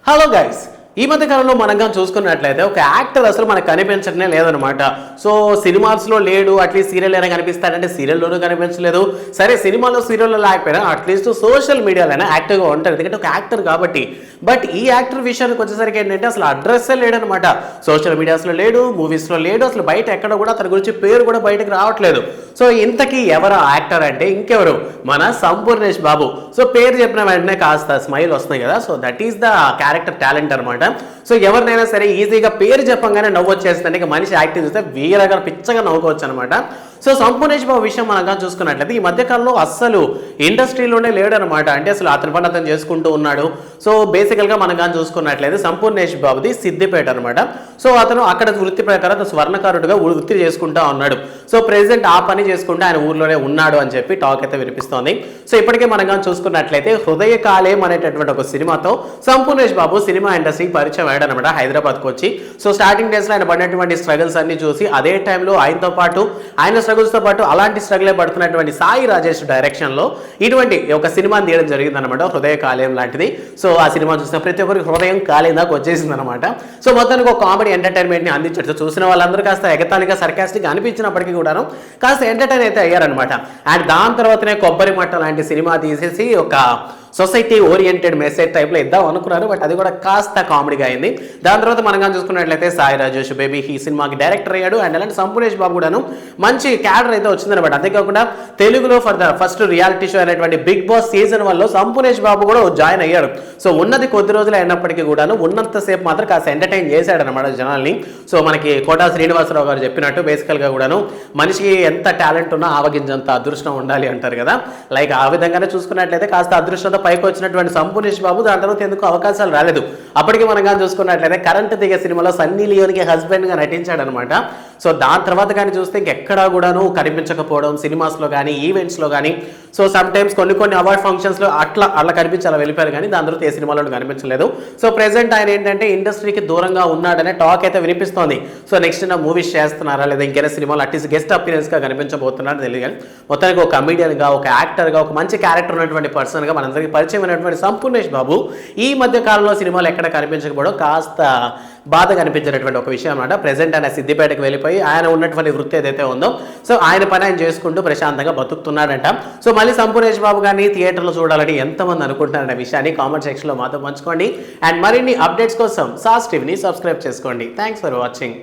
Hello guys, ఈ మధ్య కాలంలో మనం కానీ చూసుకున్నట్లయితే ఒక యాక్టర్ అసలు మనకు కనిపించడమే లేదనమాట. సో సినిమాస్లో లేడు, అట్లీస్ట్ సీరియల్ అయినా కనిపిస్తాడంటే సీరియల్లోనూ కనిపించలేదు. సరే సినిమాలో సీరియల్లో లేకపోయినా అట్లీస్ట్ సోషల్ మీడియాలోనే యాక్టివ్గా ఉంటారు, ఎందుకంటే ఒక యాక్టర్ కాబట్టి. బట్ ఈ యాక్టర్ విషయానికి వచ్చేసరికి ఏంటంటే అసలు అడ్రస్సే లేడనమాట. సోషల్ మీడియాస్లో లేడు, మూవీస్లో లేడు, అసలు బయట ఎక్కడ కూడా అతని గురించి పేరు కూడా బయటకు రావట్లేదు. సో ఇంతకీ ఎవరు యాక్టర్ అంటే ఇంకెవరు, మన సంపూర్ణేష్ బాబు. సో పేరు చెప్పిన వెంటనే కాస్త స్మైల్ వస్తున్నాయి కదా, so that is the character talent అనమాట. సో ఎవరినైనా సరే ఈజీగా పేరు చెప్పంగానే నవ్వు వచ్చేస్తుంది. ఇక మనిషి యాక్టింగ్ చూస్తే వీరగా పిచ్చగా నవ్వుకోవచ్చు అనమాట. సో సంపూర్ణేష్ బాబు విషయం మనం చూసుకున్నట్లయితే ఈ మధ్యకాలంలో అస్సలు ఇండస్ట్రీలోనే లేడనమాట. అంటే అసలు అతని పని అతను చేసుకుంటూ ఉన్నాడు. సో బేసికల్గా మనం కానీ చూసుకున్నట్లయితే సంపూర్ణేష్ బాబుది సిద్దిపేట అనమాట. సో అతను అక్కడ వృత్తి ప్రకారం స్వర్ణకారుడుగా వృత్తి చేసుకుంటా ఉన్నాడు. సో ప్రెసిడెంట్ ఆ పని చేసుకుంటూ ఆయన ఊర్లోనే ఉన్నాడు అని చెప్పి టాక్ అయితే వినిపిస్తోంది. సో ఇప్పటికే మనం కానీ చూసుకున్నట్లయితే హృదయకాలేం అనేటటువంటి ఒక సినిమాతో సంపూర్ణేష్ బాబు సినిమా ఇండస్ట్రీకి పరిచయం అయ్యాడు అనమాట, హైదరాబాద్కి వచ్చి. సో స్టార్టింగ్ డేస్లో ఆయన పడినటువంటి స్ట్రగుల్స్ అన్ని చూసి అదే టైంలో ఆయనతో పాటు ఆయన స్ట్రగుల్స్తో పాటు అలాంటి స్ట్రగులే పడుతున్నటువంటి సాయి రాజేష్ డైరెక్షన్లో ఇటువంటి ఒక సినిమాని తీయడం జరిగింది అనమాట, హృదయ కాలేయం లాంటిది. సో ఆ సినిమా చూసిన ప్రతి ఒక్కరికి హృదయం కాలేయం దాకా వచ్చేసింది అనమాట. సో మొత్తానికి ఒక కామెడీ ఎంటర్టైన్మెంట్ని అందించాడు. సో చూసిన వాళ్ళందరూ కాస్త ఎగతాళిగా సర్కాస్టిక్గా అనిపించినప్పటికీ కూడాను కాస్త ఎంటర్టైన్ అయితే అయ్యారనమాట. అండ్ దాని తర్వాతనే కొబ్బరి మట్ట లాంటి సినిమా తీసేసి ఒక సొసైటీ ఓరియంటెడ్ మెసేజ్ టైప్లో ఇద్దాం అనుకున్నారు, బట్ అది కూడా కాస్త కామెడీగా అయింది. దాని తర్వాత మనం కానీ చూసుకున్నట్లయితే సాయి రాజేష్ బేబీ ఈ సినిమాకి డైరెక్టర్ అయ్యాడు. అండ్ అలాంటి సంపూర్ణేష్ బాబు కూడాను మంచి క్యాడర్ అయితే వచ్చిందనమాట. అంతేకాకుండా తెలుగులో for the first reality show అయినటువంటి big boss season 1లో Sampoornesh Babu కూడా జాయిన్ అయ్యాడు. సో ఉన్నది కొద్ది రోజులు అయినప్పటికీ కూడాను ఉన్నంతసేపు మాత్రం కాస్త ఎంటర్టైన్ చేశాడనమాట జనాల్ని. సో మనకి కోటా శ్రీనివాసరావు గారు చెప్పినట్టు బేసికల్గా కూడాను మనిషికి ఎంత టాలెంట్ ఉన్నా ఆవగింజంత అదృష్టం ఉండాలి అంటారు కదా, లైక్ ఆ విధంగానే చూసుకున్నట్లయితే కాస్త అదృష్టంతో పైకి వచ్చినటువంటి సంపూర్ణేష్ బాబు దాని తర్వాత ఎందుకు అవకాశాలు రాలేదు. అప్పటికి మనం కానీ చూసుకున్నట్లయితే కరెంట్ దిగే సినిమాలో సన్నీ లియోన్కి హస్బెండ్గా నటించాడనమాట. సో దాని తర్వాత కానీ చూస్తే ఇంకెక్కడా కూడాను కనిపించకపోవడం సినిమాస్లో కానీ ఈవెంట్స్లో కానీ. సో సమ్ టైమ్స్ కొన్ని అవార్డ్ ఫంక్షన్స్లో అట్లా కనిపించి అలా వెళ్ళిపోయారు, కానీ దాని తర్వాత ఏ సినిమాలో కనిపించలేదు. సో ప్రెసెంట్ ఆయన ఏంటంటే ఇండస్ట్రీకి దూరంగా ఉన్నాడనే టాక్ అయితే వినిపిస్తోంది. సో నెక్స్ట్ నా మూవీస్ చేస్తున్నారా లేదా ఇంకేనా సినిమాలో అట్లీస్ట్ గెస్ట్ అపీరెన్స్గా కనిపించబోతున్నాడు తెలియదు, కానీ మొత్తానికి ఒక కమీడియన్గా ఒక యాక్టర్గా ఒక మంచి క్యారెక్టర్ ఉన్నటువంటి పర్సన్గా మనందరికీ పరిచయం అయినటువంటి సంపూర్ణేష్ బాబు ఈ మధ్య కాలంలో సినిమాలు ఎక్కడ కనిపించకపోవడం కాస్త బాధగా అనిపించినటువంటి ఒక విషయం అనమాట. ప్రెసెంట్ ఆయన సిద్దిపేటకు వెళ్ళిపోయి ఆయన ఉన్నటువంటి వృత్తి ఏదైతే ఉందో సో ఆయన పని ఆయన చేసుకుంటూ ప్రశాంతంగా బతుకుతున్నాడంట. సో మళ్ళీ సంపూర్ణేష్ బాబు గారిని థియేటర్లో చూడాలని ఎంతమంది అనుకుంటున్నారనే విషయాన్ని కామెంట్ సెక్షన్లో మాతో పంచుకోండి. అండ్ మరిన్ని అప్డేట్స్ కోసం సాస్ టీవీని సబ్స్క్రైబ్ చేసుకోండి. Thanks for watching.